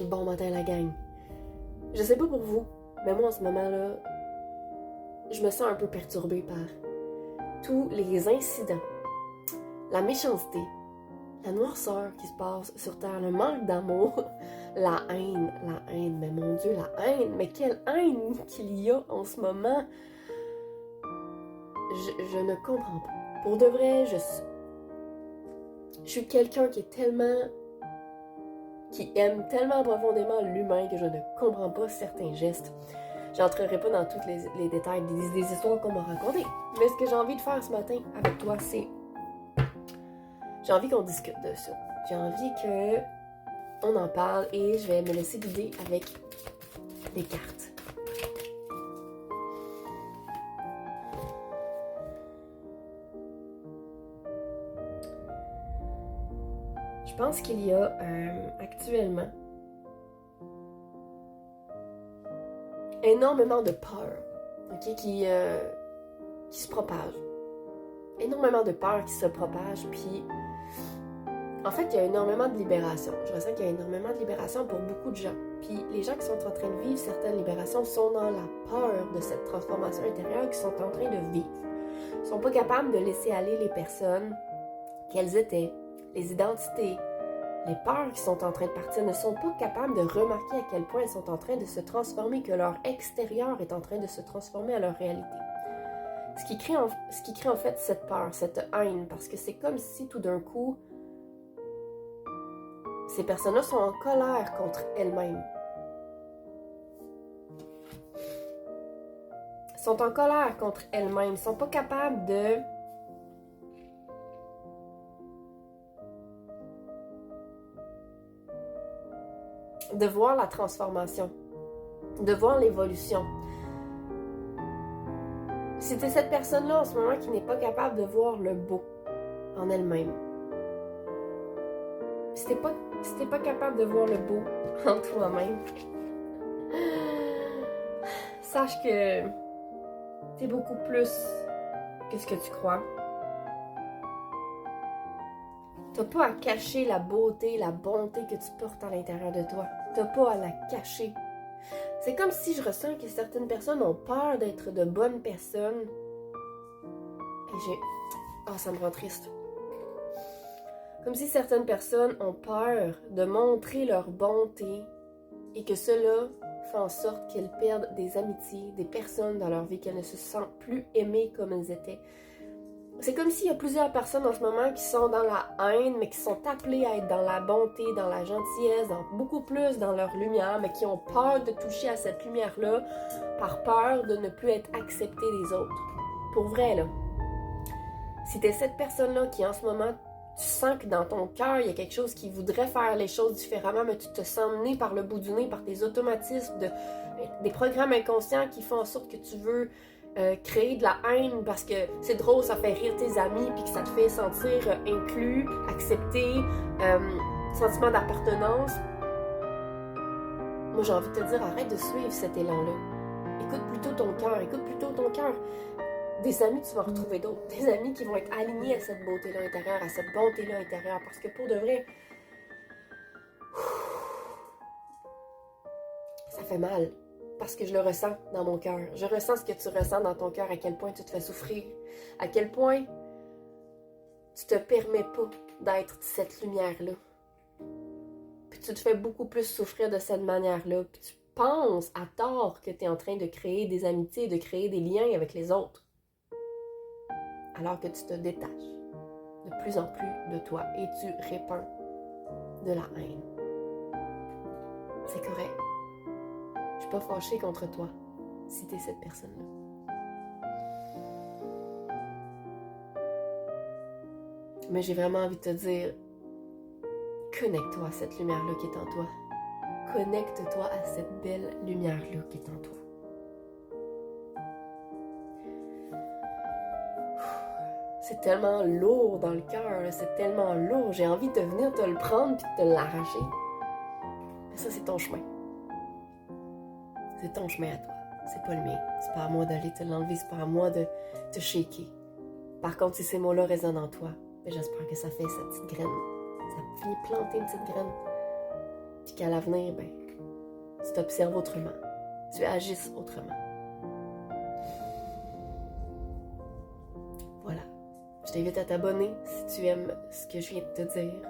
Bon matin la gang. Je sais pas pour vous, mais moi en ce moment-là, je me sens un peu perturbée par tous les incidents, la méchanceté, la noirceur qui se passe sur Terre, le manque d'amour, la haine, mais mon Dieu, la haine, mais quelle haine qu'il y a en ce moment. Je ne comprends pas. Pour de vrai, je suis quelqu'un qui aime tellement profondément l'humain que je ne comprends pas certains gestes. J'entrerai pas dans tous les détails des histoires qu'on m'a racontées. Mais ce que j'ai envie de faire ce matin avec toi, c'est... J'ai envie qu'on discute de ça. J'ai envie qu'on en parle et je vais me laisser guider avec des cartes. Je pense qu'il y a actuellement énormément de peur, okay, qui se propage. Énormément de peur qui se propage, puis en fait, il y a énormément de libération. Je ressens qu'il y a énormément de libération pour beaucoup de gens. Puis les gens qui sont en train de vivre certaines libérations sont dans la peur de cette transformation intérieure qu'ils sont en train de vivre. Ils ne sont pas capables de laisser aller les personnes qu'elles étaient, les identités, les peurs qui sont en train de partir, ne sont pas capables de remarquer à quel point elles sont en train de se transformer, que leur extérieur est en train de se transformer à leur réalité. Ce qui crée en fait cette peur, cette haine, parce que c'est comme si tout d'un coup, ces personnes-là sont en colère contre elles-mêmes. Sont en colère contre elles-mêmes, sont pas capables de voir la transformation, de voir l'évolution. Si t'es cette personne-là en ce moment qui n'est pas capable de voir le beau en elle-même, si t'es pas capable de voir le beau en toi-même, sache que t'es beaucoup plus que ce que tu crois. T'as pas à cacher la beauté, la bonté que tu portes à l'intérieur de toi. T'as pas à la cacher. C'est comme si je ressens que certaines personnes ont peur d'être de bonnes personnes. Et ça me rend triste. Comme si certaines personnes ont peur de montrer leur bonté et que cela fait en sorte qu'elles perdent des amitiés, des personnes dans leur vie, qu'elles ne se sentent plus aimées comme elles étaient. C'est comme s'il y a plusieurs personnes en ce moment qui sont dans la haine, mais qui sont appelées à être dans la bonté, dans la gentillesse, beaucoup plus dans leur lumière, mais qui ont peur de toucher à cette lumière-là par peur de ne plus être acceptées des autres. Pour vrai, là. Si t'es cette personne-là qui, en ce moment, tu sens que dans ton cœur, il y a quelque chose qui voudrait faire les choses différemment, mais tu te sens mené par le bout du nez, par tes automatismes, des programmes inconscients qui font en sorte que tu veux créer de la haine parce que c'est drôle, ça fait rire tes amis, puis que ça te fait sentir inclus, accepté, sentiment d'appartenance. Moi, j'ai envie de te dire, arrête de suivre cet élan-là. Écoute plutôt ton cœur. Des amis, tu vas en retrouver d'autres. Des amis qui vont être alignés à cette beauté-là intérieure, à cette bonté-là intérieure. Parce que pour de vrai, ça fait mal. Parce que je le ressens dans mon cœur. Je ressens ce que tu ressens dans ton cœur, à quel point tu te fais souffrir. À quel point tu te permets pas d'être cette lumière-là. Puis tu te fais beaucoup plus souffrir de cette manière-là. Puis tu penses à tort que tu es en train de créer des amitiés, de créer des liens avec les autres. Alors que tu te détaches de plus en plus de toi et tu répands de la haine. C'est correct. Je suis pas fâchée contre toi si t'es cette personne-là. Mais j'ai vraiment envie de te dire, connecte-toi à cette lumière-là qui est en toi. Connecte-toi à cette belle lumière-là qui est en toi. C'est tellement lourd dans le cœur, c'est tellement lourd. J'ai envie de venir te le prendre et de te l'arracher. Mais ça, c'est ton chemin. C'est ton chemin à toi. C'est pas le mien. C'est pas à moi d'aller te l'enlever, c'est pas à moi de te shaker. Par contre, si ces mots-là résonnent en toi, j'espère que ça fait cette petite graine. Ça finit planter une petite graine puis qu'à l'avenir, ben, tu t'observes autrement, tu agisses autrement. Voilà. Je t'invite à t'abonner si tu aimes ce que je viens de te dire.